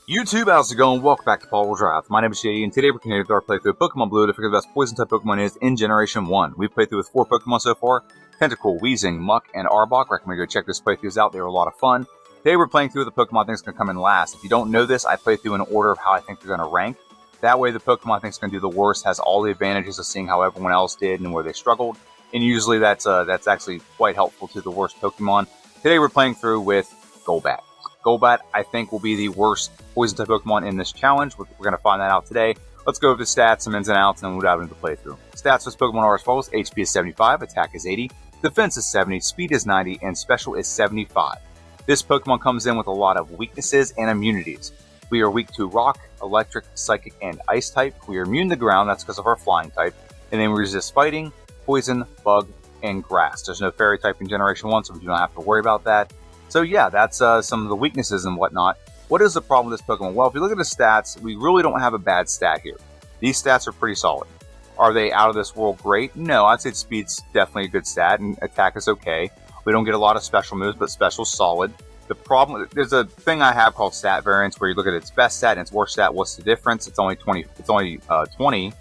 YouTube, how's it going? Welcome back to Paul Draft. My name is JD, and today we're continuing with our playthrough of Pokemon Blue to figure the best Poison-type Pokemon is in Generation 1. We've played through with 4 Pokemon so far: Tentacruel, Weezing, Muck, and Arbok. Recommend you go check those playthroughs out. They were a lot of fun. Today we're playing through the Pokemon I think is going to come in last. If you don't know this, I play through in order of how I think they're going to rank. That way the Pokemon I think is going to do the worst has all the advantages of seeing how everyone else did and where they struggled. And usually that's actually quite helpful to the worst Pokemon. Today we're playing through with Golbat. Golbat, I think, will be the worst Poison-type Pokemon in this challenge. We're going to find that out today. Let's go over the stats, some ins and outs, and then we'll dive into the playthrough. Stats for this Pokemon are as follows: HP is 75, Attack is 80, Defense is 70, Speed is 90, and Special is 75. This Pokemon comes in with a lot of weaknesses and immunities. We are weak to Rock, Electric, Psychic, and Ice type. We are immune to Ground, that's because of our Flying type. And then we resist Fighting, Poison, Bug, and Grass. There's no Fairy type in Generation 1, so we do not have to worry about that. So yeah, that's some of the weaknesses and whatnot. What is the problem with this Pokemon? Well, if you look at the stats, we really don't have a bad stat here. These stats are pretty solid. Are they out of this world great? No, I'd say Speed's definitely a good stat, and Attack is okay. We don't get a lot of special moves, but Special's solid. The problem, there's a thing I have called stat variance, where you look at its best stat and its worst stat. What's the difference? It's only 20. It's only 20,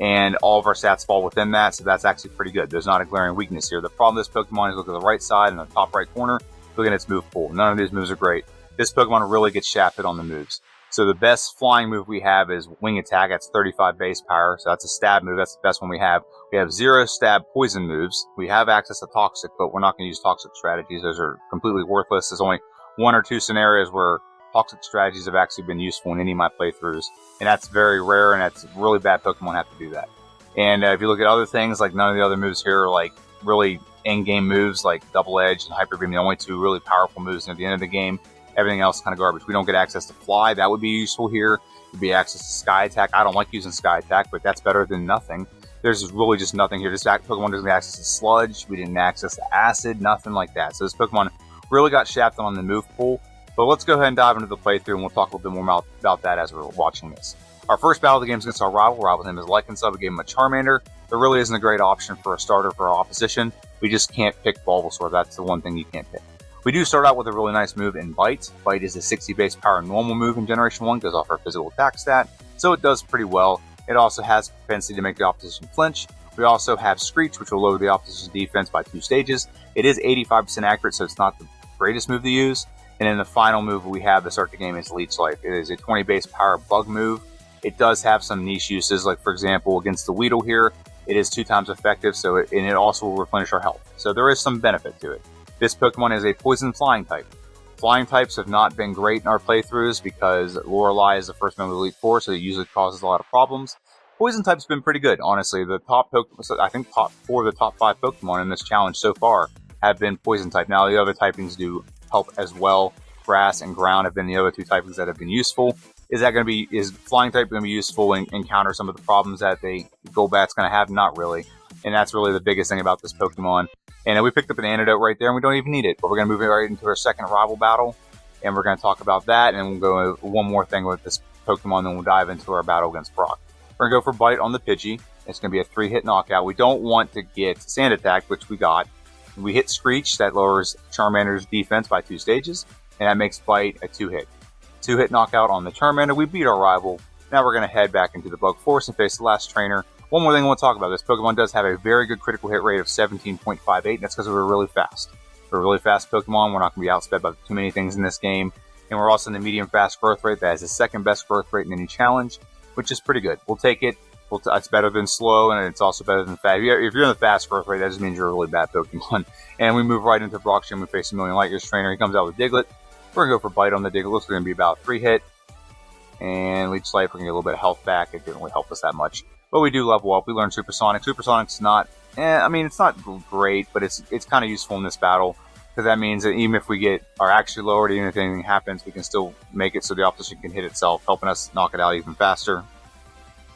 and all of our stats fall within that, so that's actually pretty good. There's not a glaring weakness here. The problem with this Pokemon is look at the right side in the top right corner. Look at its move pool. None of these moves are great. This Pokemon really gets shafted on the moves. So the best flying move we have is Wing Attack. That's 35 base power. So that's a stab move. That's the best one we have. We have 0 stab poison moves. We have access to Toxic, but we're not going to use Toxic strategies. Those are completely worthless. There's only 1 or 2 scenarios where Toxic strategies have actually been useful in any of my playthroughs. And that's very rare, and that's really bad Pokemon have to do that. And if you look at other things, like none of the other moves here are like really in-game moves like Double Edge and Hyper Beam, the only 2 really powerful moves at the end of the game. Everything else is kind of garbage. We don't get access to Fly. That would be useful here. Would be access to Sky Attack. I don't like using Sky Attack, but that's better than nothing. There's really just nothing here. This Pokemon doesn't get access to Sludge. We didn't access to Acid. Nothing like that. So this Pokemon really got shafted on the move pool. But let's go ahead and dive into the playthrough, and we'll talk a little bit more about that as we're watching this. Our first battle of the game is against our rival. Rival's name is Lycanthrope. We gave him a Charmander. There really isn't a great option for a starter for our opposition. We just can't pick Bulbasaur. That's the one thing you can't pick. We do start out with a really nice move in Bite. Bite is a 60 base power normal move in Generation 1, goes off our physical attack stat, so it does pretty well. It also has propensity to make the opposition flinch. We also have Screech, which will lower the opposition's defense by 2 stages. It is 85% accurate, so it's not the greatest move to use. And then the final move we have to start the game is Leech Life. It is a 20 base power bug move. It does have some niche uses, like for example against the Weedle here, it is 2 times effective, and it also will replenish our health. So there is some benefit to it. This Pokemon is a Poison Flying type. Flying types have not been great in our playthroughs because Lorelei is the first member of the Elite Four, so it usually causes a lot of problems. Poison type's been pretty good, honestly. The top Pokemon, I think top 4 of the top 5 Pokemon in this challenge so far have been Poison type. Now the other typings do help as well. Grass and Ground have been the other 2 typings that have been useful. Is Flying type going to be useful and counter some of the problems that Golbat's going to have? Not really. And that's really the biggest thing about this Pokemon. And we picked up an antidote right there, and we don't even need it. But we're going to move it right into our second rival battle, and we're going to talk about that, and we'll go over one more thing with this Pokemon, then we'll dive into our battle against Brock. We're going to go for Bite on the Pidgey. It's going to be a 3-hit knockout. We don't want to get Sand Attack, which we got. We hit Screech. That lowers Charmander's defense by 2 stages, and that makes Bite a 2-hit. 2-hit knockout on the Charmander. We beat our rival. Now we're going to head back into the Bug Forest and face the last trainer. One more thing I want to talk about. This Pokemon does have a very good critical hit rate of 17.58, and that's because we're really fast. We're a really fast Pokemon. We're not going to be outsped by too many things in this game. And we're also in the medium fast growth rate. That is the second best growth rate in any challenge, which is pretty good. We'll take it. It's better than slow, and it's also better than fast. If you're in the fast growth rate, that just means you're a really bad Pokemon. And we move right into Brock's gym. We face a Million Light Years trainer. He comes out with Diglett. We're going to go for Bite on the Diglett. Looks going to be about 3-hit. And Leech Life, we're going to get a little bit of health back. It didn't really help us that much. But we do level up. We learn Supersonic. Supersonic's not, it's not great, but it's kind of useful in this battle. Because that means that even if we are actually lowered, even if anything happens, we can still make it so the opposition can hit itself, helping us knock it out even faster.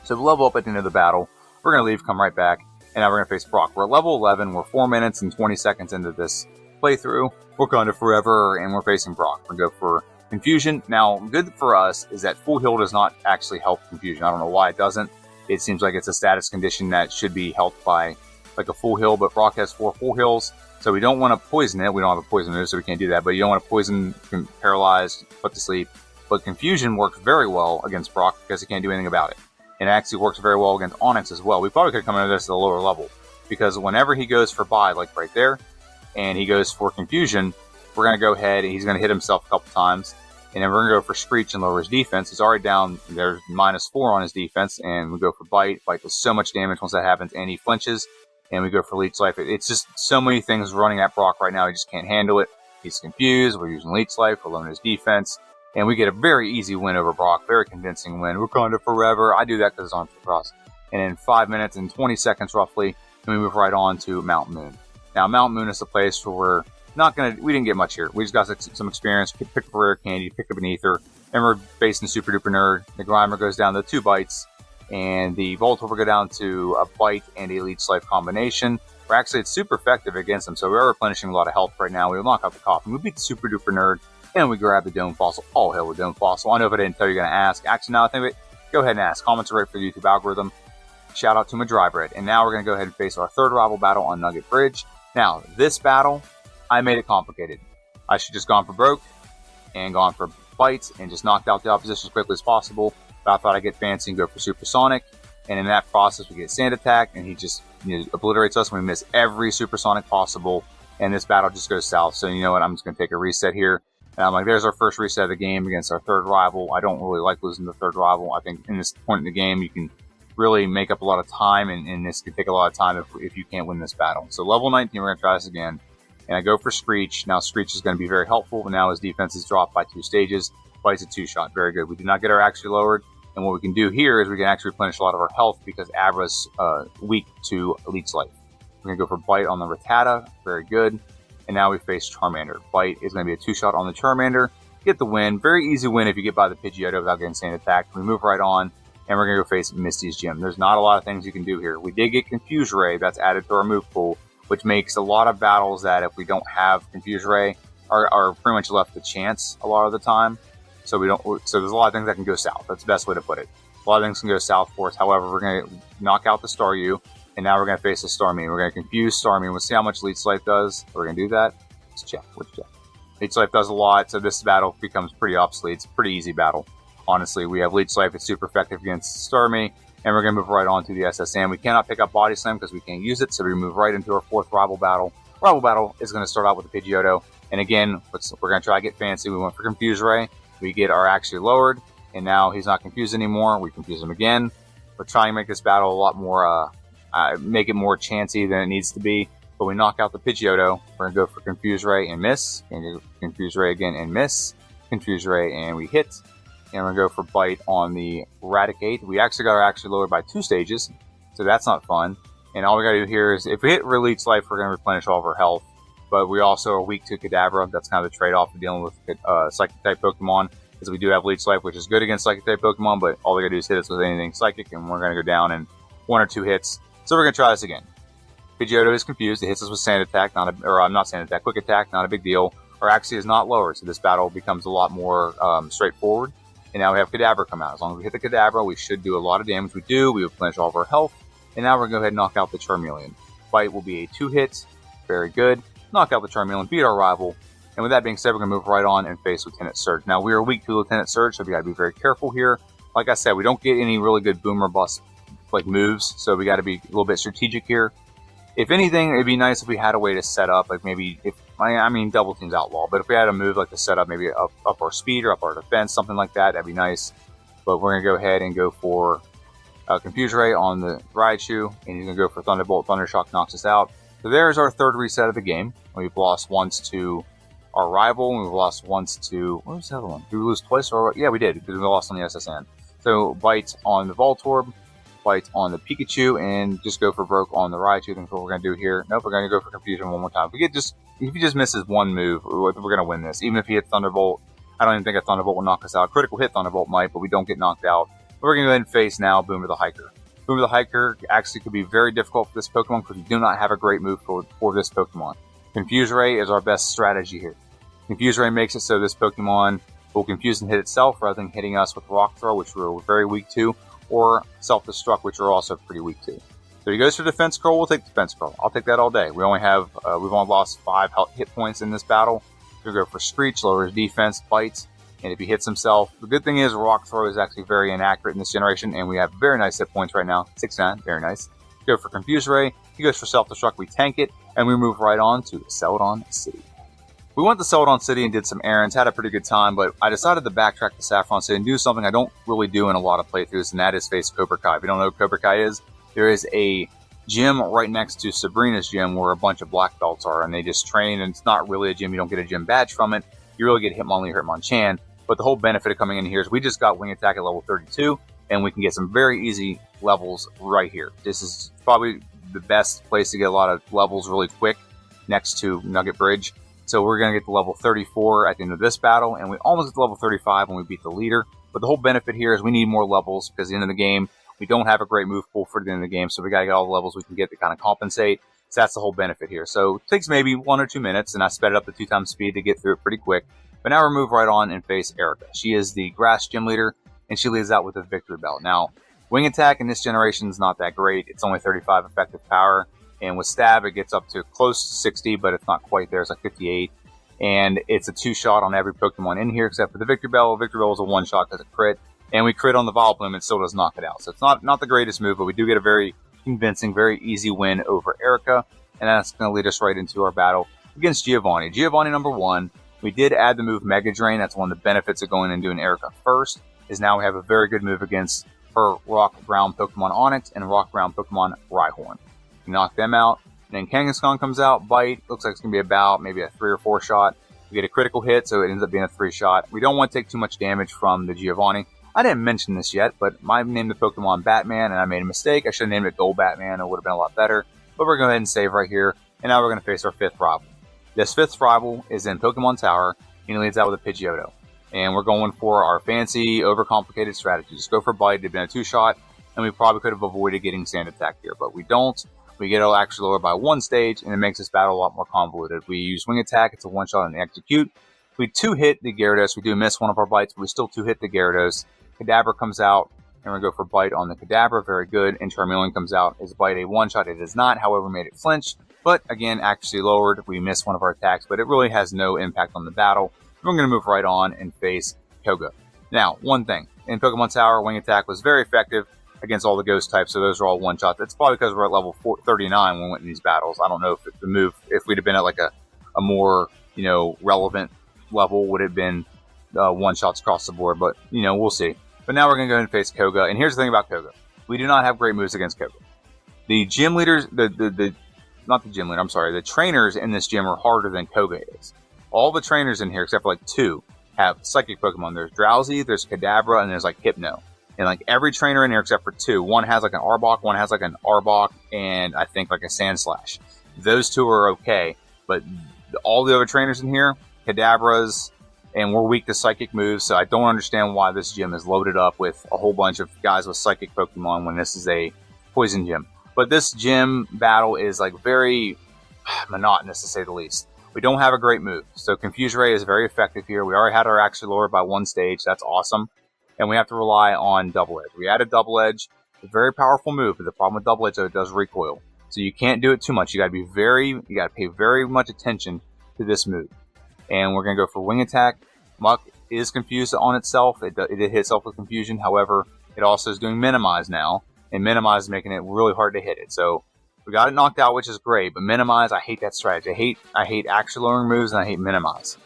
So we level up at the end of the battle. We're going to leave, come right back, and now we're going to face Brock. We're at level 11. We're 4 minutes and 20 seconds into this playthrough. We're kind of forever, and we're facing Brock. We're going to go for Confusion. Now, good for us is that Full Heal does not actually help Confusion. I don't know why it doesn't. It seems like it's a status condition that should be helped by like a Full Heal, but Brock has 4 Full Heals, so we don't want to poison it. We don't have a poison move, so we can't do that, but you don't want to poison, paralyze, put to sleep. But Confusion works very well against Brock because he can't do anything about it. And it actually works very well against Onix as well. We probably could come into this at a lower level, because whenever he goes for Bye, like right there, and he goes for Confusion, we're going to go ahead and he's going to hit himself a couple times. And then we're going to go for Screech and lower his defense. He's already down, there's -4 on his defense. And we go for Bite. Bite does so much damage once that happens, and he flinches. And we go for Leech Life. It's just so many things running at Brock right now. He just can't handle it. He's confused. We're using Leech Life. We're lowering his defense. And we get a very easy win over Brock. Very convincing win. Wakanda forever. I do that because it's on for cross. And in 5 minutes and 20 seconds roughly, we move right on to Mount Moon. Now, Mount Moon is the place where we didn't get much here. We just got some experience, picked up a rare candy, picked up an ether, and we're facing Super Duper Nerd. The Grimer goes down to 2 bites, and the Voltorb will go down to a bite and a Leech Life combination. Actually, it's super effective against him, so we are replenishing a lot of health right now. We'll knock out the Coffin. We beat the Super Duper Nerd, and we grab the Dome Fossil. All hail the Dome Fossil. I know if I didn't tell you, you're going to ask. Actually, now I think of it, go ahead and ask. Comments are right for the YouTube algorithm. Shout out to my Dry Bread. And now we're going to go ahead and face our third rival battle on Nugget Bridge. Now, this battle, I made it complicated. I should just gone for Broke and gone for Bites and just knocked out the opposition as quickly as possible. But I thought I'd get fancy and go for Supersonic. And in that process, we get Sand Attack, and he just obliterates us. We miss every Supersonic possible, and this battle just goes south. So you know what? I'm just going to take a reset here. And I'm like, there's our first reset of the game against our third rival. I don't really like losing the third rival. I think in this point in the game, you can really make up a lot of time, and this could take a lot of time if you can't win this battle. So level 19, we're going to try this again. And I go for Screech. Now Screech is going to be very helpful, but now his defense is dropped by 2 stages. Bites a 2-shot. Very good. We did not get our actually lowered. And what we can do here is we can actually replenish a lot of our health because Abra's weak to Leech Life. We're going to go for Bite on the Rattata. Very good. And now we face Charmander. Bite is going to be a 2-shot on the Charmander. Get the win. Very easy win if you get by the Pidgeotto without getting Sand Attack. We move right on, and we're going to go face Misty's Gym. There's not a lot of things you can do here. We did get Confuse Ray. That's added to our move pool, which makes a lot of battles that if we don't have Confuse Ray are pretty much left to chance a lot of the time. So there's a lot of things that can go south. That's the best way to put it. A lot of things can go south for us. However, we're going to knock out the Staryu, and now we're going to face the Starmie. We're going to confuse Starmie. We'll see how much Leech Life does. We're going to do that. Let's check. Leech Life does a lot, so this battle becomes pretty obsolete. It's a pretty easy battle. Honestly, we have Leech Life. It's super effective against Starmie, and we're going to move right on to the SSN. We cannot pick up Body Slam because we can't use it, so we move right into our fourth rival battle. Rival battle is going to start out with the Pidgeotto, and again, we're going to try to get fancy. We went for Confuse Ray. We get our actually lowered, and now he's not confused anymore. We confuse him again. We're trying to make this battle a lot more, make it more chancy than it needs to be. But we knock out the Pidgeotto. We're going to go for Confuse Ray and miss. And Confuse Ray again and miss. Confuse Ray and we hit. And we're going to go for Bite on the Raticate. We actually got our actually lowered by 2 stages, so that's not fun. And all we got to do here is, if we hit Leech Life, we're going to replenish all of our health. But we also are weak to Kadabra. That's kind of the trade-off of dealing with Psychic-type Pokemon, is we do have Leech Life, which is good against Psychic-type Pokemon, but all we gotta do is hit us with anything Psychic, and we're gonna go down in 1 or 2 hits. So we're gonna try this again. Pidgeotto is confused. It hits us with Sand Attack, not Sand Attack, Quick Attack, not a big deal. Or actually is not lower, so this battle becomes a lot more straightforward. And now we have Kadabra come out. As long as we hit the Kadabra, we should do a lot of damage. We do. We replenish all of our health. And now we're gonna go ahead and knock out the Charmeleon. Bite will be a 2-hit. Very good. Knock out the Charmeleon, beat our rival, and with that being said, we're going to move right on and face Lieutenant Surge. Now, we are weak to Lieutenant Surge, so we got to be very careful here. Like I said, we don't get any really good boom or bust moves, so we got to be a little bit strategic here. If anything, it'd be nice if we had a way to set up, like maybe, Double Team's Outlaw, but if we had a move like to set up maybe up our speed or up our defense, something like that, that'd be nice. But we're going to go ahead and go for Confuse Ray on the Raichu, and he's going to go for Thunderbolt. Thundershock knocks us out. So there's our third reset of the game. We've lost once to our rival, and we've lost once to... What was the other one? Did we lose twice? Yeah, we did, because we lost on the SSN. So Bite on the Voltorb, Bite on the Pikachu, and just go for Broke on the Raichu. That's what we're going to do here. Nope, we're going to go for Confusion one more time. If he just misses one move, we're going to win this. Even if he hits Thunderbolt, I don't even think a Thunderbolt will knock us out. Critical hit Thunderbolt might, but we don't get knocked out. We're going to go ahead and face now Boomer the Hiker. Boomer the Hiker actually could be very difficult for this Pokemon because we do not have a great move for this Pokemon. Confuse Ray is our best strategy here. Confuse Ray makes it so this Pokemon will confuse and hit itself rather than hitting us with Rock Throw, which we're very weak to, or Self-Destruct, which we're also pretty weak to. So he goes for Defense Curl, we'll take Defense Curl. I'll take that all day. We've only lost 5 hit points in this battle. We'll go for Screech, lower his defense, Bites, and if he hits himself, the good thing is Rock Throw is actually very inaccurate in this generation, and we have very nice hit points right now, 69, very nice. Go for Confuse Ray, he goes for Self-Destruct, we tank it, and we move right on to Celadon City. We went to Celadon City and did some errands, had a pretty good time, but I decided to backtrack to Saffron City and do something I don't really do in a lot of playthroughs, and that is face Cobra Kai. If you don't know what Cobra Kai is, there is a gym right next to Sabrina's gym where a bunch of black belts are, and they just train, and it's not really a gym. You don't get a gym badge from it. You really get Hitmonlee or Hitmonchan, but the whole benefit of coming in here is we just got Wing Attack at level 32, and we can get some very easy levels right here. This is probably the best place to get a lot of levels really quick next to Nugget Bridge. So we're going to get to level 34 at the end of this battle, and we almost get to level 35 when we beat the leader. But the whole benefit here is we need more levels because at the end of the game, we don't have a great move pool for the end of the game, so we got to get all the levels we can get to kind of compensate. So that's the whole benefit here. So it takes maybe 1 or 2 minutes, and I sped it up to 2 times speed to get through it pretty quick. But now we'll move right on and face Erica. She is the grass gym leader, and she leads out with a victory belt. Now, Wing Attack in this generation is not that great. It's only 35 effective power, and with Stab, it gets up to close to 60, but it's not quite there. It's like 58. And it's a 2-shot on every Pokemon in here except for the Victory Bell. Victory Bell is a 1-shot because it crit. And we crit on the Vileplume, and still does knock it out. So it's not the greatest move, but we do get a very convincing, very easy win over Erica. And that's going to lead us right into our battle against Giovanni. Giovanni number 1, we did add the move Mega Drain. That's one of the benefits of going and doing Erica first, is now we have a very good move against her Rock Brown Pokemon Onix and Rock Brown Pokemon Rhyhorn. We knock them out. And then Kangaskhan comes out, Bite. Looks like it's going to be about maybe a 3 or 4 shot. We get a critical hit, so it ends up being a 3-shot. We don't want to take too much damage from the Giovanni. I didn't mention this yet, but I named the Pokemon Batman, and I made a mistake. I should have named it Golbat Man. It would have been a lot better. But we're going to go ahead and save right here. And now we're going to face our 5th rival. This 5th rival is in Pokemon Tower, and he leads out with a Pidgeotto. And we're going for our fancy, overcomplicated strategy. Just go for Bite. It had been a 2-shot, and we probably could have avoided getting Sand Attack here, but we don't. We get it actually lower by 1 stage, and it makes this battle a lot more convoluted. We use Wing Attack. It's a 1-shot and Execute. We 2-hit the Gyarados. We do miss one of our bites, but we still 2-hit the Gyarados. Kadabra comes out, and we go for Bite on the Kadabra. Very good. And Charmeleon comes out. Is Bite a 1-shot? It is not. However, made it flinch. But again, accuracy lowered. We missed one of our attacks, but it really has no impact on the battle. We're going to move right on and face Koga. Now, one thing. In Pokemon Tower, Wing Attack was very effective against all the ghost types, so those are all 1-shots. It's probably because we're at level 39 when we went in these battles. I don't know if the move, if we'd have been at like a more, relevant level, would have been 1-shots across the board, but, we'll see. But now we're going to go ahead and face Koga, and here's the thing about Koga. We do not have great moves against Koga. The gym leaders, not the gym leader, I'm sorry, the trainers in this gym are harder than Koga is. All the trainers in here, except for like 2, have psychic Pokemon. There's Drowsy, there's Kadabra, and there's like Hypno. And like every trainer in here except for 2, one has like an Arbok, one has like an Arbok, and I think like a Sandslash. Those 2 are okay, but all the other trainers in here, Kadabras, and we're weak to psychic moves, so I don't understand why this gym is loaded up with a whole bunch of guys with psychic Pokemon when this is a poison gym. But this gym battle is like very monotonous to say the least. We don't have a great move, so Confuse Ray is very effective here. We already had our actually lowered by 1 stage, that's awesome. And we have to rely on Double Edge. We added Double Edge, a very powerful move, but the problem with Double Edge is it does recoil. So you can't do it too much. You gotta pay very much attention to this move. And we're gonna go for Wing Attack. Muck is confused on itself. It did hit itself with confusion. However, it also is doing Minimize now, and Minimize is making it really hard to hit it. So we got it knocked out, which is great. But Minimize, I hate that strategy. I hate actually lowering moves, and I hate Minimize.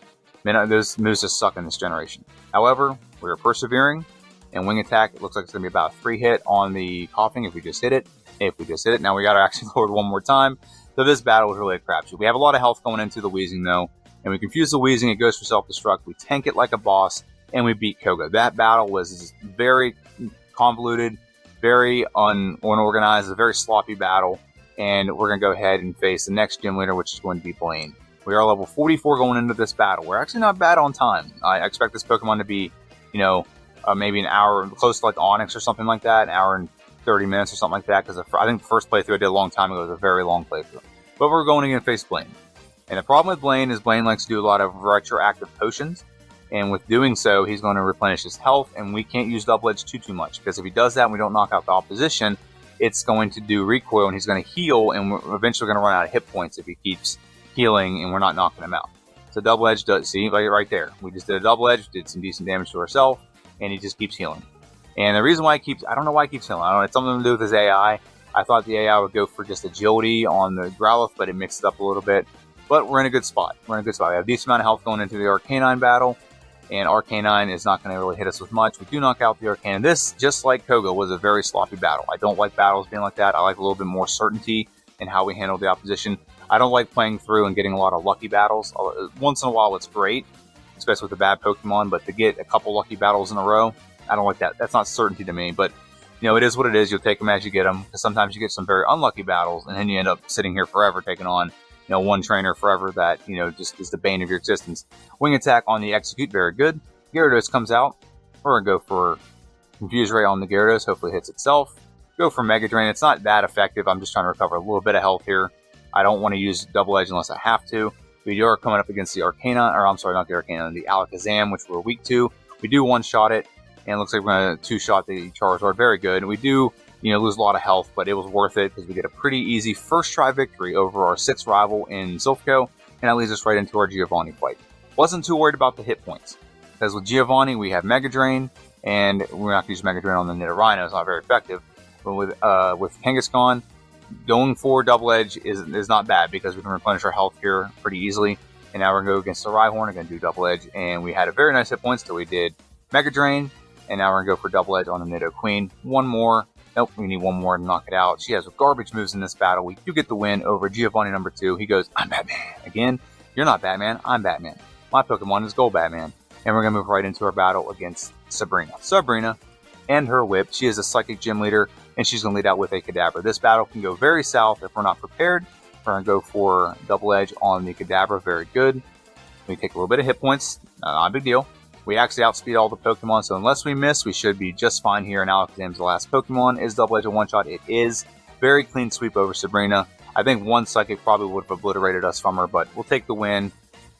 Those moves just suck in this generation. However, we are persevering, and Wing Attack, it looks like it's going to be about a 3-hit on the Coughing if we just hit it. Now we got to actually lower it 1 more time. So this battle is really a crapshoot. We have a lot of health going into the Weezing, though. And we confuse the Weezing, it goes for Self-Destruct, we tank it like a boss, and we beat Koga. That battle was very convoluted, very unorganized, a very sloppy battle, and we're going to go ahead and face the next gym leader, which is going to be Blaine. We are level 44 going into this battle. We're actually not bad on time. I expect this Pokemon to be, maybe an hour, close to like Onix or something like that, an hour and 30 minutes or something like that, because I think the first playthrough I did a long time ago was a very long playthrough. But we're going to face Blaine. And the problem with Blaine is Blaine likes to do a lot of retroactive potions, and with doing so, he's going to replenish his health, and we can't use Double Edge too much, because if he does that and we don't knock out the opposition, it's going to do recoil, and he's going to heal, and we're eventually going to run out of hit points if he keeps healing and we're not knocking him out. So double edge does, see, like right there. We just did a double edge, did some decent damage to ourselves, and he just keeps healing. And the reason why I don't know why he keeps healing. I don't know, it's something to do with his AI. I thought the AI would go for just agility on the Growlithe, but it mixed it up a little bit. But we're in a good spot. We have a decent amount of health going into the Arcanine battle, and Arcanine is not going to really hit us with much. We do knock out the Arcanine. This, just like Koga, was a very sloppy battle. I don't like battles being like that. I like a little bit more certainty in how we handle the opposition. I don't like playing through and getting a lot of lucky battles. Once in a while, it's great, especially with the bad Pokemon, but to get a couple lucky battles in a row, I don't like that. That's not certainty to me, but it is what it is. You'll take them as you get them, because sometimes you get some very unlucky battles, and then you end up sitting here forever taking on one trainer forever that, just is the bane of your existence. Wing attack on the execute, very good. Gyarados comes out. We're going to go for Confuse Ray on the Gyarados. Hopefully it hits itself. Go for Mega Drain. It's not that effective. I'm just trying to recover a little bit of health here. I don't want to use Double Edge unless I have to. We are coming up against the Arcanine, or I'm sorry, not the Arcanine, the Alakazam, which we're weak to. We do one-shot it, and it looks like we're going to two-shot the Charizard. Very good. We do lose a lot of health, but it was worth it because we get a pretty easy first try victory over our 6th rival in Silphco, and that leads us right into our Giovanni fight. Wasn't too worried about the hit points, because with Giovanni we have Mega Drain, and we're not going to use Mega Drain on the Nidorino, it's not very effective. But with Kangaskhan, going for Double Edge is not bad because we can replenish our health here pretty easily. And now we're going to go against the Rhyhorn, we're going to do Double Edge, and we had a very nice hit points till we did Mega Drain, and now we're going to go for Double Edge on the Nidoqueen. One more. Nope, we need one more to knock it out. She has garbage moves in this battle. We do get the win over Giovanni number 2. He goes, I'm Batman. Again, you're not Batman, I'm Batman. My Pokemon is Golbat Man. And we're going to move right into our battle against Sabrina. Sabrina and her whip. She is a Psychic Gym Leader, and she's going to lead out with a Kadabra. This battle can go very south if we're not prepared. We're going to go for Double Edge on the Kadabra. Very good. We take a little bit of hit points. Not a big deal. We actually outspeed all the Pokemon, so unless we miss, we should be just fine here. And Alakazam's the last Pokemon. Is Double Edge a one-shot? It is. Very clean sweep over Sabrina. I think one Psychic probably would have obliterated us from her, but we'll take the win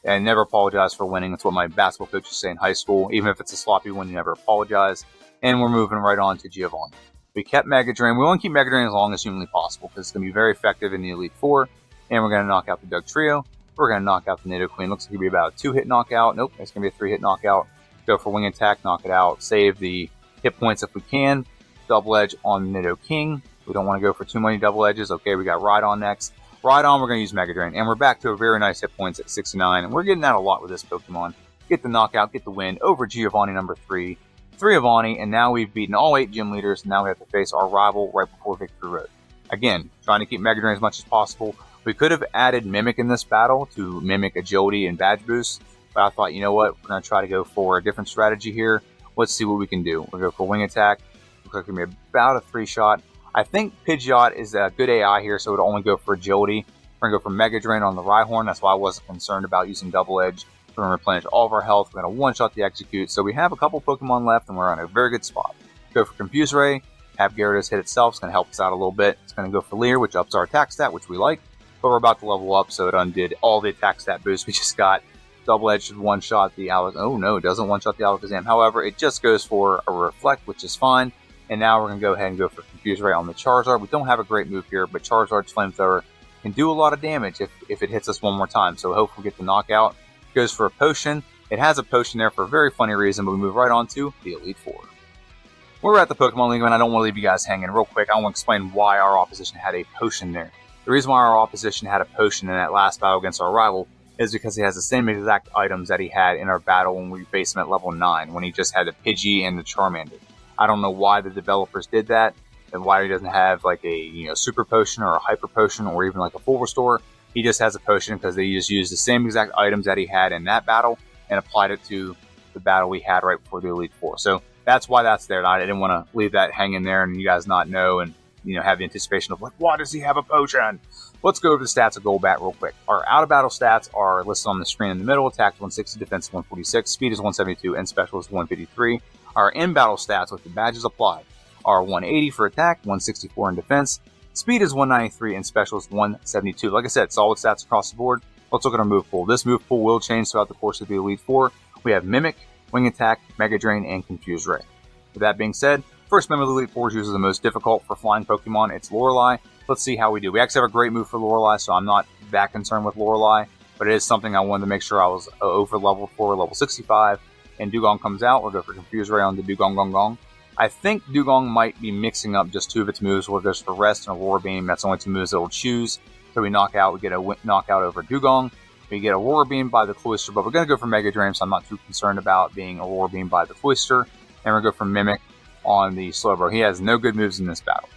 and never apologize for winning. That's what my basketball coach used to say in high school. Even if it's a sloppy win, you never apologize. And we're moving right on to Giovanni. We kept Mega Drain. We want to keep Mega Drain as long as humanly possible because it's going to be very effective in the Elite Four. And we're going to knock out the Doug Trio. We're going to knock out the Nidoqueen. Looks like it'll be about a 2-hit knockout. Nope, it's going to be a 3-hit knockout. Go for Wing Attack, knock it out. Save the hit points if we can. Double Edge on Nidoking. We don't want to go for too many Double Edges. Okay, we got Rhydon next. Rhydon, we're going to use Mega Drain. And we're back to a very nice hit points at 69. And we're getting that a lot with this Pokemon. Get the knockout, get the win over Giovanni number 3. 3 Giovanni, and now we've beaten all 8 gym leaders. And now we have to face our rival right before Victory Road. Again, trying to keep Mega Drain as much as possible. We could have added Mimic in this battle to mimic agility and badge boost. But I thought, you know what, we're going to try to go for a different strategy here. Let's see what we can do. We'll go for Wing Attack. Looks like it's going to be about a 3-shot. I think Pidgeot is a good AI here, so it would only go for agility. We're going to go for Mega Drain on the Rhyhorn. That's why I wasn't concerned about using Double Edge. We're going to replenish all of our health. We're going to one-shot the Execute. So we have a couple Pokemon left, and we're on a very good spot. Go for Confuse Ray. Have Gyarados hit itself. It's going to help us out a little bit. It's going to go for Leer, which ups our attack stat, which we like. But we're about to level up, so it undid all the attack stat boost we just got. Double Edge should one-shot the Alakazam. Oh no, it doesn't one-shot the Alakazam. However, it just goes for a Reflect, which is fine. And now we're going to go ahead and go for Confuse Ray on the Charizard. We don't have a great move here, but Charizard's Flamethrower can do a lot of damage if it hits us one more time. So hopefully we get the knockout. Goes for a Potion. It has a Potion there for a very funny reason, but we move right on to the Elite Four. We're at the Pokémon League, and I don't want to leave you guys hanging. Real quick, I want to explain why our opposition had a Potion there. The reason why our opposition had a Potion in that last battle against our rival is because he has the same exact items that he had in our battle when we faced him at level 9, when he just had the Pidgey and the Charmander. I don't know why the developers did that, and why he doesn't have like a Super Potion or a Hyper Potion or even like a Full Restore. He just has a Potion because they just used the same exact items that he had in that battle and applied it to the battle we had right before the Elite Four. So that's why that's there. I didn't want to leave that hanging there and you guys not know and have the anticipation of like, why does he have a Potion? Let's go over the stats of Golbat real quick. Our out-of-battle stats are listed on the screen in the middle. Attack 160, defense 146, speed is 172, and special is 153. Our in-battle stats with the badges applied are 180 for attack, 164 in defense, speed is 193, and special is 172. Like I said, solid stats across the board. Let's look at our move pool. This move pool will change throughout the course of the Elite Four. We have Mimic, Wing Attack, Mega Drain, and Confuse Ray. With that being said, first member of the Elite Four is usually the most difficult for flying Pokemon. It's Lorelei. Let's see how we do. We actually have a great move for Lorelei, so I'm not that concerned with Lorelei. but it is something I wanted to make sure I was over level for level 65. And Dugong comes out. We'll go for Confuse Ray on the Dugong Gong Gong. I think Dugong might be mixing up just 2 of its moves, where it goes for Rest and Aurora Beam. That's the only 2 moves that it'll choose. So we knock out, we get a knockout over Dugong. We get Aurora Beam by the Cloyster, but we're going to go for Mega Drain, so I'm not too concerned about being Aurora Beam by the Cloyster. And we're going to go for Mimic on the Slowbro. He has no good moves in this battle.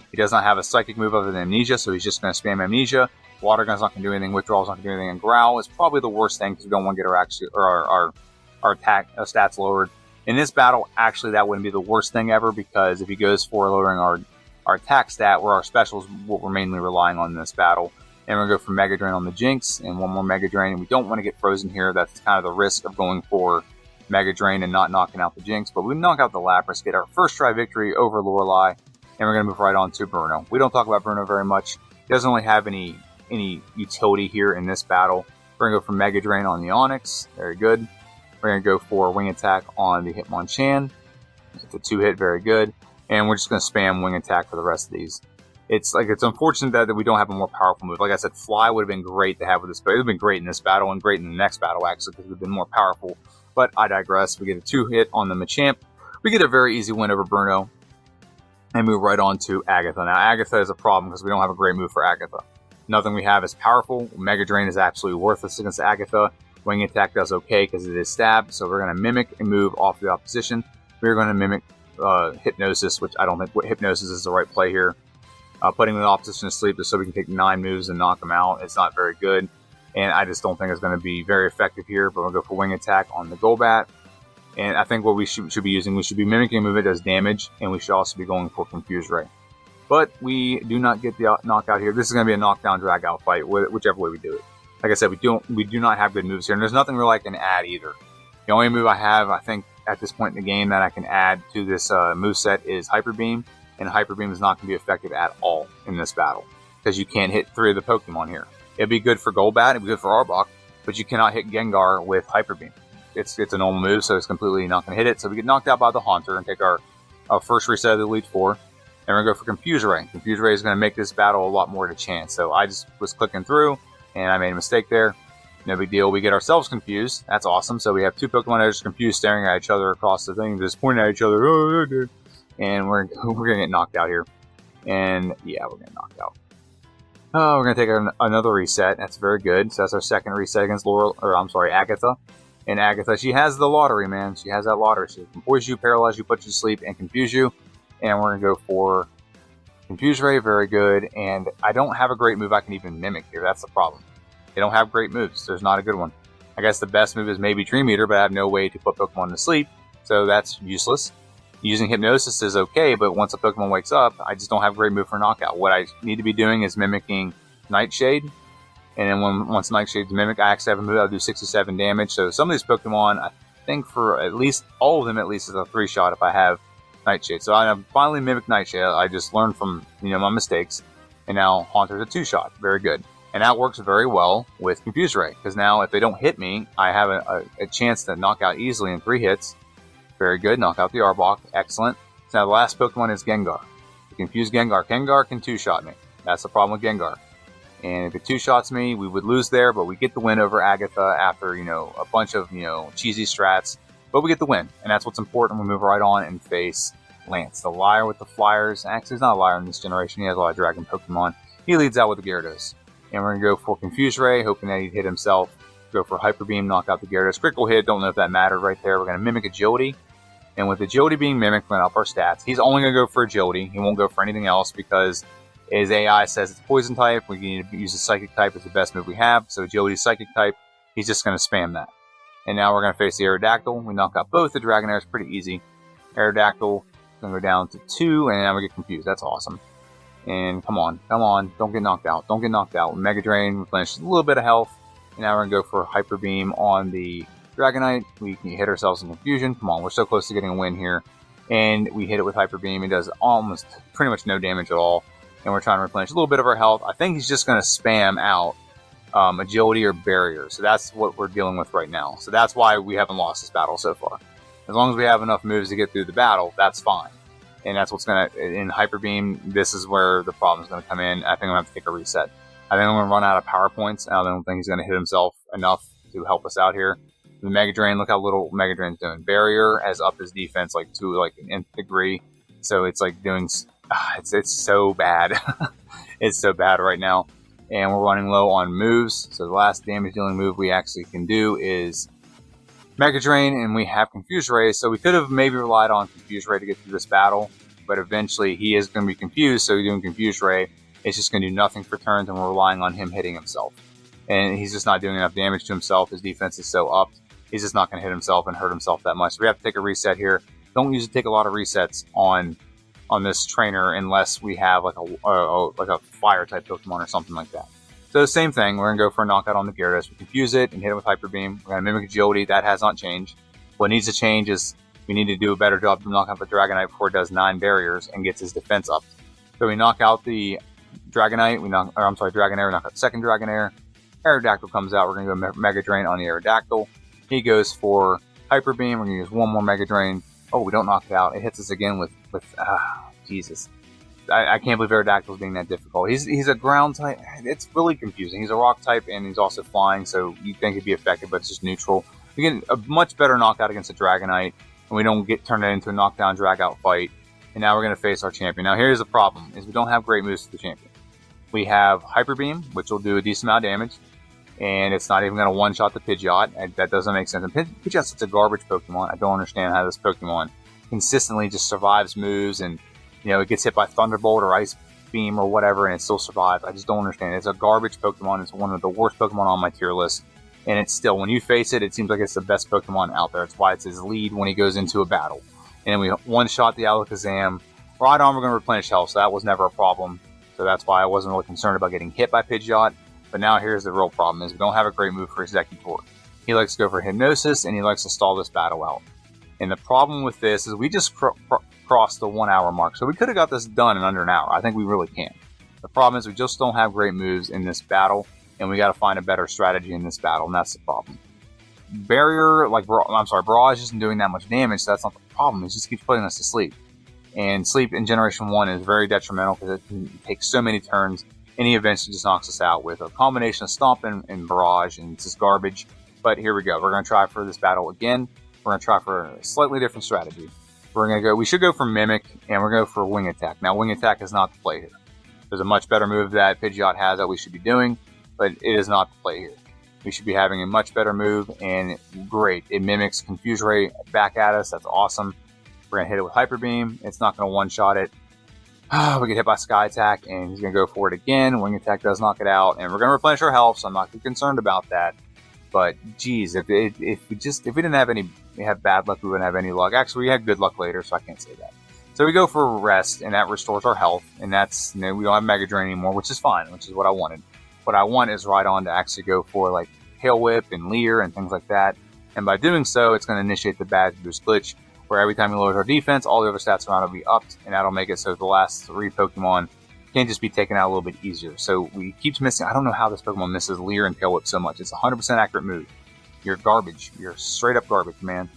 He does not have a Psychic move other than Amnesia, so he's just going to spam Amnesia. Water Gun's not going to do anything. Withdrawal's not going to do anything. And Growl is probably the worst thing, because we don't want to get our attack stats lowered. In this battle, actually, that wouldn't be the worst thing ever, because if he goes for lowering our attack stat, where our specials, what we're mainly relying on in this battle. And we're going to go for Mega Drain on the Jinx, and 1 more Mega Drain. And we don't want to get frozen here. That's kind of the risk of going for Mega Drain and not knocking out the Jinx. But we knock out the Lapras, get our first try victory over Lorelei, and we're going to move right on to Bruno. We don't talk about Bruno very much. He doesn't really have any utility here in this battle. We're going to go for Mega Drain on the Onix. Very good. We're going to go for Wing Attack on the Hitmonchan. It's a 2-hit, very good. And we're just going to spam Wing Attack for the rest of these. It's unfortunate that we don't have a more powerful move. Like I said, Fly would have been great to have with this, but it would have been great in this battle and great in the next battle, actually, because it would have been more powerful. But I digress. We get a 2-hit on the Machamp. We get a very easy win over Bruno. And move right on to Agatha. Now, Agatha is a problem because we don't have a great move for Agatha. Nothing we have is powerful. Mega Drain is absolutely worthless against Agatha. Wing Attack does okay because it is Stab, so we're going to Mimic and move off the opposition. We're going to Mimic Hypnosis, which I don't think Hypnosis is the right play here. Putting the opposition to sleep just so we can take 9 moves and knock them out. It's not very good, and I just don't think it's going to be very effective here, but we'll go for Wing Attack on the Golbat. And I think what we should be using, we should be mimicking a move that does damage, and we should also be going for Confuse Ray. But we do not get the knockout here. This is going to be a knockdown, drag-out fight, whichever way we do it. Like I said, we do not have good moves here, and there's nothing really I can add either. The only move I have, I think, at this point in the game that I can add to this moveset is Hyper Beam, and Hyper Beam is not going to be effective at all in this battle, because you can't hit 3 of the Pokemon here. It'd be good for Golbat, it'd be good for Arbok, but you cannot hit Gengar with Hyper Beam. It's a normal move, so it's completely not going to hit it. So we get knocked out by the Haunter and take our first reset of the Elite Four. And we're going to go for Confuse Ray. Confuse Ray is going to make this battle a lot more to chance. So I just was clicking through, and I made a mistake there. No big deal. We get ourselves confused. That's awesome. So we have 2 Pokemon that are just confused, staring at each other across the thing, just pointing at each other. And we're going to get knocked out here. And yeah, we're going to knock out. Oh, we're going to take another reset. That's very good. So that's our second reset against Agatha. And Agatha, she has the lottery, man. She has that lottery. She can poison you, paralyze you, put you to sleep, and confuse you. And we're going to go for Confuse Ray. Very good. And I don't have a great move I can even mimic here. That's the problem. They don't have great moves. There's not a good one. I guess the best move is maybe Dream Eater, but I have no way to put Pokemon to sleep. So that's useless. Using Hypnosis is okay, but once a Pokemon wakes up, I just don't have a great move for knockout. What I need to be doing is mimicking Nightshade. And then once Nightshade's mimic, I actually have a move that'll do 67 damage. So some of these Pokemon, I think for at least all of them, at least is a 3-shot if I have Nightshade. So I finally mimicked Nightshade. I just learned from my mistakes, and now Haunter's a 2-shot. Very good, and that works very well with Confuse Ray, because now if they don't hit me, I have a chance to knock out easily in 3 hits. Very good. Knock out the Arbok. Excellent. So now the last Pokemon is Gengar. To confuse Gengar. Gengar can 2-shot me. That's the problem with Gengar. And if it 2-shots me, we would lose there, but we get the win over Agatha after, a bunch of, cheesy strats. But we get the win, and that's what's important. We move right on and face Lance, the liar with the flyers. Actually, he's not a liar in this generation. He has a lot of Dragon Pokemon. He leads out with the Gyarados. And we're going to go for Confuse Ray, hoping that he'd hit himself. Go for Hyper Beam, knock out the Gyarados. Critical hit, don't know if that mattered right there. We're going to mimic Agility. And with Agility being mimicked, we're going to up our stats. He's only going to go for Agility. He won't go for anything else because his AI says it's Poison type. We need to use a Psychic type as the best move we have. So Agility's Psychic type. He's just going to spam that. And now we're going to face the Aerodactyl. We knock out both the Dragonairs pretty easy. Aerodactyl is going to go down to 2, and now we get confused. That's awesome. And come on. Don't get knocked out. Don't get knocked out. Mega Drain, replenish a little bit of health. And now we're going to go for Hyper Beam on the Dragonite. We can hit ourselves in Confusion. Come on, we're so close to getting a win here. And we hit it with Hyper Beam. It does almost pretty much no damage at all. And we're trying to replenish a little bit of our health. I think he's just going to spam out Agility or Barrier. So that's what we're dealing with right now. So that's why we haven't lost this battle so far. As long as we have enough moves to get through the battle, that's fine. And that's what's going to, in Hyper Beam, this is where the problem is going to come in. I think I'm going to have to take a reset. I think I'm going to run out of power points. I don't think he's going to hit himself enough to help us out here. The Mega Drain, look how little Mega Drain's doing. Barrier has upped his defense like to like an nth degree. So it's like doing, it's so bad. It's so bad right now. And we're running low on moves. So the last damage dealing move we actually can do is Mega Drain, and we have Confuse Ray. So we could have maybe relied on Confuse Ray to get through this battle. But eventually he is going to be confused. So doing Confuse Ray, it's just going to do nothing for turns, and we're relying on him hitting himself. And he's just not doing enough damage to himself. His defense is so upped. He's just not going to hit himself and hurt himself that much. So we have to take a reset here. Don't usually take a lot of resets on this trainer unless we have like a fire type Pokemon or something like that. So the same thing. We're going to go for a knockout on the Gyarados. We confuse it and hit it with Hyper Beam. We're going to mimic Agility. That has not changed. What needs to change is we need to do a better job to knock out the Dragonite before it does 9 barriers and gets his defense up. So we knock out the Dragonite. Dragonair. We knock out the second Dragonair. Aerodactyl comes out. We're going to go Mega Drain on the Aerodactyl. He goes for Hyper Beam. We're going to use one more Mega Drain. Oh, we don't knock it out. It hits us again with Jesus. I can't believe Aerodactyl is being that difficult. He's a ground type. It's really confusing. He's a rock type, and he's also flying, so you'd think he'd be effective, but it's just neutral. We get a much better knockout against a Dragonite, and we don't get turned into a knockdown, drag-out fight. And now we're going to face our champion. Now, here's the problem, is we don't have great moves to the champion. We have Hyper Beam, which will do a decent amount of damage, and it's not even going to one-shot the Pidgeot. That doesn't make sense. And Pidgeot's such a garbage Pokemon. I don't understand how this Pokemon consistently just survives moves, and it gets hit by Thunderbolt or Ice Beam or whatever, and it still survives. I just don't understand. It's a garbage Pokemon. It's one of the worst Pokemon on my tier list, and it's still, when you face it, it seems like it's the best Pokemon out there. It's why it's his lead when he goes into a battle. And then we one-shot the Alakazam. Right on, we're going to replenish health, so that was never a problem. So that's why I wasn't really concerned about getting hit by Pidgeot. But now here's the real problem, is we don't have a great move for Exeggutor. He likes to go for Hypnosis, and he likes to stall this battle out. And the problem with this is we just crossed the 1 hour mark. So we could have got this done in under an hour. I think we really can. The problem is we just don't have great moves in this battle, and we got to find a better strategy in this battle, and that's the problem. Barrier, Barrage isn't doing that much damage, so that's not the problem. It just keeps putting us to sleep. And sleep in Generation 1 is very detrimental because it can take so many turns, and he eventually just knocks us out with a combination of Stomp and Barrage, and it's just garbage. But here we go. We're going to try for this battle again. We're going to try for a slightly different strategy. We should go for Mimic, and we're going to go for Wing Attack. Now, Wing Attack is not the play here. There's a much better move that Pidgeot has that we should be doing, but it is not the play here. We should be having a much better move, and great. It mimics Confuse Ray back at us. That's awesome. We're going to hit it with Hyper Beam. It's not going to one-shot it. We get hit by Sky Attack, and he's going to go for it again. Wing Attack does knock it out, and we're going to replenish our health, so I'm not too concerned about that. But, geez, if we didn't have bad luck, we wouldn't have any luck. Actually, we had good luck later, so I can't say that. So we go for Rest, and that restores our health, and that's, we don't have Mega Drain anymore, which is fine, which is what I wanted. What I want is right on to actually go for, like, Tail Whip and Leer and things like that. And by doing so, it's going to initiate the Badge Boost glitch, where every time he lowers our defense, all the other stats around will be upped, and that'll make it so the last 3 Pokemon can just be taken out a little bit easier. So we keep missing. I don't know how this Pokemon misses Leer and Tail Whip so much. It's a 100% accurate move. You're garbage. You're straight up garbage, man.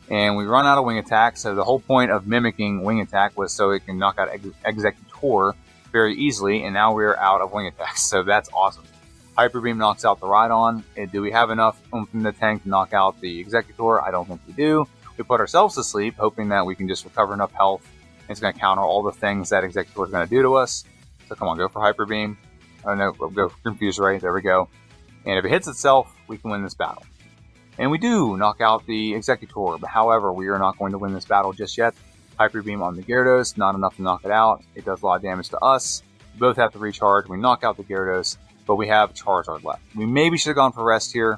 And we run out of Wing Attack, so the whole point of mimicking Wing Attack was so it can knock out Exeggutor very easily, and now we're out of Wing Attack, so that's awesome. Hyper Beam knocks out the Rhydon. Do we have enough oomph in the tank to knock out the Exeggutor? I don't think we do. We put ourselves to sleep, hoping that we can just recover enough health. It's going to counter all the things that Exeggutor is going to do to us. So come on, go for Hyper Beam. Oh no, go for Confuse Ray. There we go. And if it hits itself, we can win this battle. And we do knock out the Exeggutor, but however, we are not going to win this battle just yet. Hyper Beam on the Gyarados, not enough to knock it out. It does a lot of damage to us. We both have to recharge. We knock out the Gyarados, but we have Charizard left. We maybe should have gone for Rest here.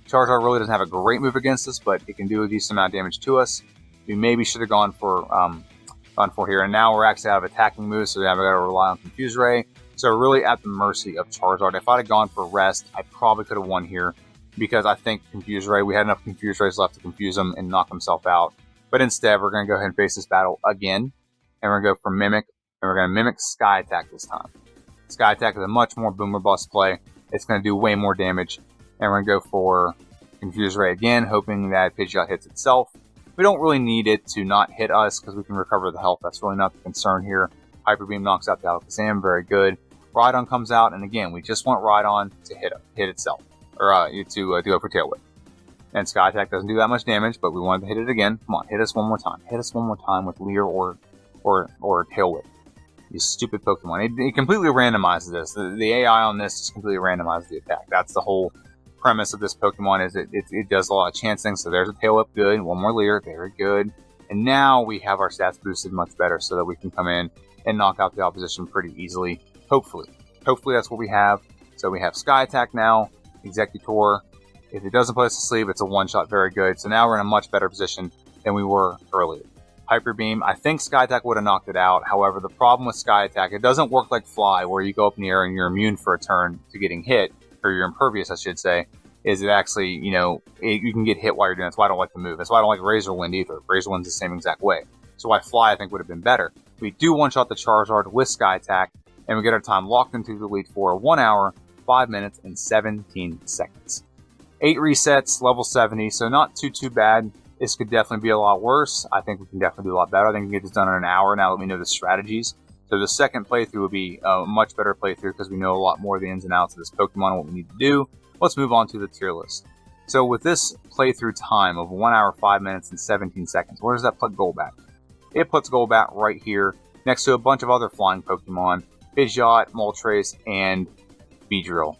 Charizard really doesn't have a great move against us, but it can do a decent amount of damage to us. We maybe should have gone for here, and now we're actually out of attacking moves, so we have got to rely on Confuse Ray. So we're really at the mercy of Charizard. If I'd have gone for Rest, I probably could have won here, because I think Confuse Ray, we had enough Confuse Rays left to confuse him and knock himself out. But instead, we're going to go ahead and face this battle again, and we're going to go for Mimic, and we're going to Mimic Sky Attack this time. Sky Attack is a much more boomer bust play. It's going to do way more damage, and we're going to go for Confuse Ray again, hoping that Pidgeot hits itself. We don't really need it to not hit us because we can recover the health. That's really not the concern here. Hyper Beam knocks out the Alakazam, very good. Rhydon comes out, and again, we just want Rhydon to hit itself, or to do it for Tail Whip. And Sky Attack doesn't do that much damage, but we wanted to hit it again. Come on, hit us one more time. Hit us one more time with Leer or Tail Whip. You stupid Pokemon. It completely randomizes this. The AI on this just completely randomizes the attack. That's the whole premise of this Pokemon, is it does a lot of chance things. So there's a Tail Whip, good. One more Leer, very good. And now we have our stats boosted much better so that we can come in and knock out the opposition pretty easily. Hopefully. Hopefully that's what we have. So we have Sky Attack now, Executor. If it doesn't put us to sleep, it's a one-shot, very good. So now we're in a much better position than we were earlier. Hyper Beam, I think Sky Attack would have knocked it out. However, the problem with Sky Attack, it doesn't work like Fly, where you go up in the air and you're immune for a turn to getting hit, or you're impervious, I should say. Is it actually, you can get hit while you're doing it. That's why I don't like the move. That's why I don't like Razor Wind either. Razor Wind's the same exact way. So why Fly, I think, would have been better. We do one-shot the Charizard with Sky Attack, and we get our time locked into the lead for 1 hour, 5 minutes, and 17 seconds. 8 resets, level 70, so not too bad. This could definitely be a lot worse. I think we can definitely do a lot better. I think we can get this done in an hour now that we know the strategies. So the second playthrough will be a much better playthrough because we know a lot more of the ins and outs of this Pokemon and what we need to do. Let's move on to the tier list. So with this playthrough time of 1 hour, 5 minutes, and 17 seconds, where does that put Golbat? It puts Golbat right here next to a bunch of other flying Pokemon, Pidgeot, Moltres, and Beedrill.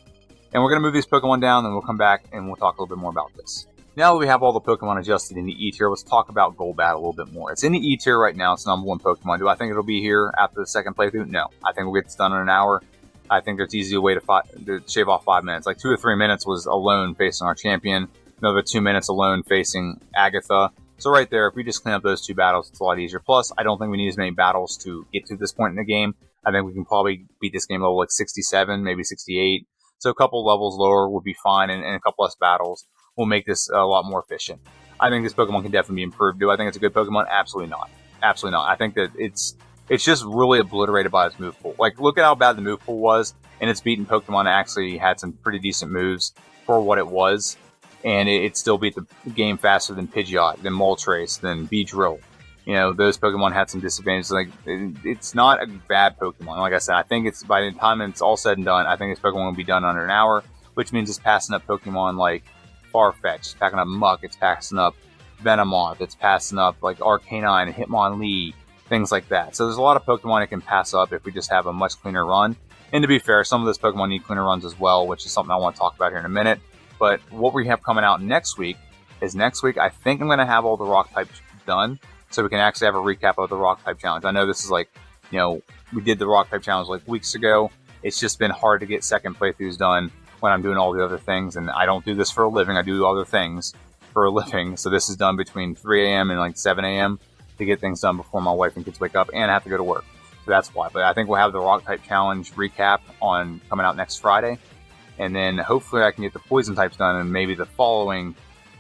And we're going to move these Pokemon down, then we'll come back and we'll talk a little bit more about this. Now that we have all the Pokemon adjusted in the E tier, let's talk about Golbat a little bit more. It's in the E tier right now. It's number 1 Pokemon. Do I think it'll be here after the second playthrough? No. I think we'll get this done in an hour. I think there's an easy way to shave off 5 minutes. Like 2 or 3 minutes was alone facing our champion. Another 2 minutes alone facing Agatha. So right there, if we just clean up those 2 battles, it's a lot easier. Plus, I don't think we need as many battles to get to this point in the game. I think we can probably beat this game level like 67, maybe 68. So a couple levels lower would be fine, and a couple less battles will make this a lot more efficient. I think this Pokemon can definitely be improved. Do I think it's a good Pokemon? Absolutely not. Absolutely not. I think that it's just really obliterated by its move pool. Like, look at how bad the move pool was, and it's beaten Pokemon that actually had some pretty decent moves for what it was, and it still beat the game faster than Pidgeot, than Moltres, than Beedrill. Those Pokemon had some disadvantages. Like, it's not a bad Pokemon. Like I said, I think it's, by the time it's all said and done, I think this Pokemon will be done under an hour, which means it's passing up Pokemon like Farfetch, it's packing up Muck, it's passing up Venomoth, it's passing up like Arcanine, Hitmonlee, things like that. So there's a lot of Pokemon it can pass up if we just have a much cleaner run. And to be fair, some of those Pokemon need cleaner runs as well, which is something I want to talk about here in a minute. But what we have coming out next week is I think I'm going to have all the Rock types done, so we can actually have a recap of the Rock type challenge. I know this is like, we did the Rock type challenge like weeks ago. It's just been hard to get second playthroughs done when I'm doing all the other things, and I don't do this for a living. I do other things for a living, so this is done between 3 a.m. and like 7 a.m. to get things done before my wife and kids wake up, and I have to go to work. So that's why. But I think we'll have the Rock type challenge recap coming out next Friday, and then hopefully I can get the Poison types done, and maybe the following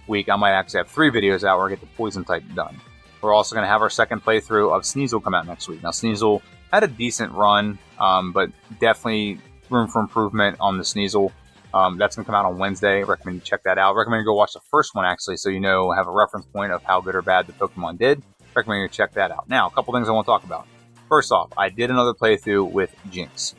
week I might actually have 3 videos out where I get the Poison type done. We're also going to have our second playthrough of Sneasel come out next week. Now, Sneasel had a decent run, but definitely room for improvement on the Sneasel. That's going to come out on Wednesday. Recommend you check that out. Recommend you go watch the first one, actually, so have a reference point of how good or bad the Pokemon did. Recommend you check that out. Now, a couple things I want to talk about. First off, I did another playthrough with Jinx.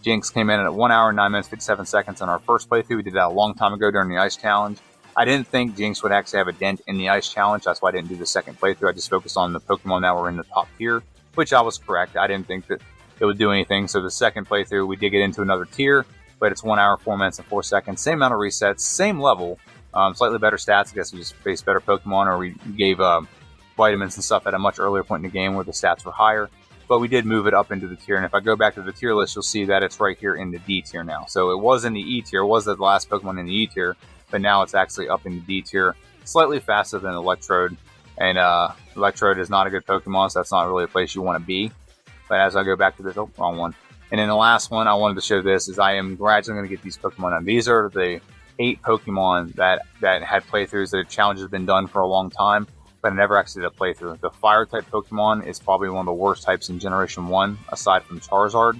Jinx came in at 1 hour, 9 minutes, 57 seconds on our first playthrough. We did that a long time ago during the Ice Challenge. I didn't think Jinx would actually have a dent in the Ice Challenge. That's why I didn't do the second playthrough. I just focused on the Pokemon that were in the top tier, which I was correct. I didn't think that it would do anything. So the second playthrough, we did get into another tier, but it's 1 hour, 4 minutes, and 4 seconds. Same amount of resets, same level, slightly better stats. I guess we just faced better Pokemon, or we gave vitamins and stuff at a much earlier point in the game where the stats were higher. But we did move it up into the tier, and if I go back to the tier list, you'll see that it's right here in the D tier now. So it was in the E tier, it was the last Pokemon in the E tier, but now it's actually up in the D tier, slightly faster than Electrode. And Electrode is not a good Pokemon, so that's not really a place you want to be. But as I go back to this, oh, wrong one. And then the last one I wanted to show this is I am gradually going to get these Pokemon on. These are the 8 Pokemon that had playthroughs, that challenges have been done for a long time, but I never actually did a playthrough. The Fire-type Pokemon is probably one of the worst types in Generation 1, aside from Charizard.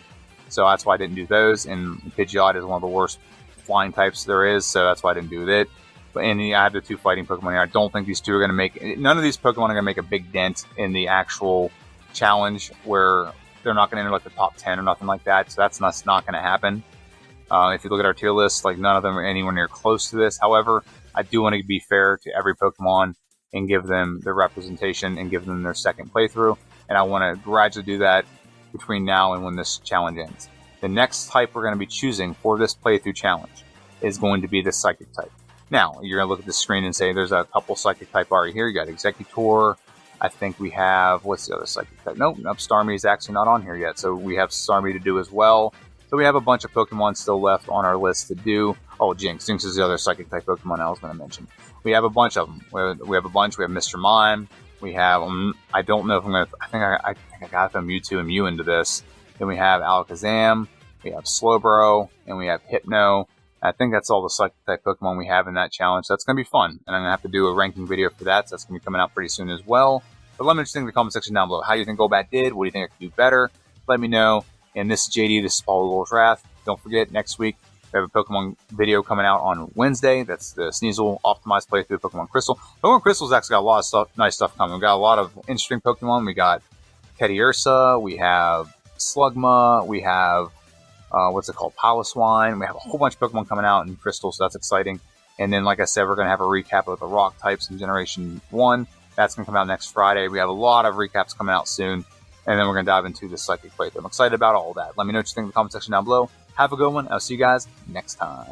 So that's why I didn't do those. And Pidgeot is one of the worst flying types there is, so that's why I didn't do it. But I have the 2 fighting Pokemon here. I don't think these 2 are going to make... None of these Pokemon are going to make a big dent in the actual challenge, where they're not going to enter like the top 10 or nothing like that, so that's not going to happen. If you look at our tier list, like none of them are anywhere near close to this. However, I do want to be fair to every Pokemon and give them their representation and give them their second playthrough. And I want to gradually do that between now and when this challenge ends. The next type we're going to be choosing for this playthrough challenge is going to be the Psychic type. Now, you're going to look at the screen and say there's a couple Psychic type already here. You got Executor. I think we have, what's the other Psychic type? Nope, Starmie is actually not on here yet. So we have Starmie to do as well. So we have a bunch of Pokemon still left on our list to do. Oh, Jinx. Jinx is the other Psychic type Pokemon I was going to mention. We have a bunch of them. We have a bunch. We have Mr. Mime. We have, I don't know if I'm going to, I think I got them Mewtwo and Mew into this. Then we have Alakazam. We have Slowbro. And we have Hypno. I think that's all the Psychic type Pokemon we have in that challenge. So that's going to be fun. And I'm going to have to do a ranking video for that. So that's going to be coming out pretty soon as well. But let me know what you think in the comment section down below. How do you think Golbat did? What do you think I could do better? Let me know. And this is JD. This is Paul Lord's Wrath. Don't forget, next week, we have a Pokemon video coming out on Wednesday. That's the Sneasel optimized playthrough of Pokemon Crystal. Pokemon Crystal's actually got a lot of stuff, nice stuff coming. We got a lot of interesting Pokemon. We got Teddiursa. We have Slugma. We have what's it called? Piloswine. We have a whole bunch of Pokemon coming out in Crystal, so that's exciting. And then, like I said, we're going to have a recap of the Rock types in Generation 1. That's going to come out next Friday. We have a lot of recaps coming out soon. And then we're going to dive into the Psychic playthrough. I'm excited about all that. Let me know what you think in the comment section down below. Have a good one. I'll see you guys next time.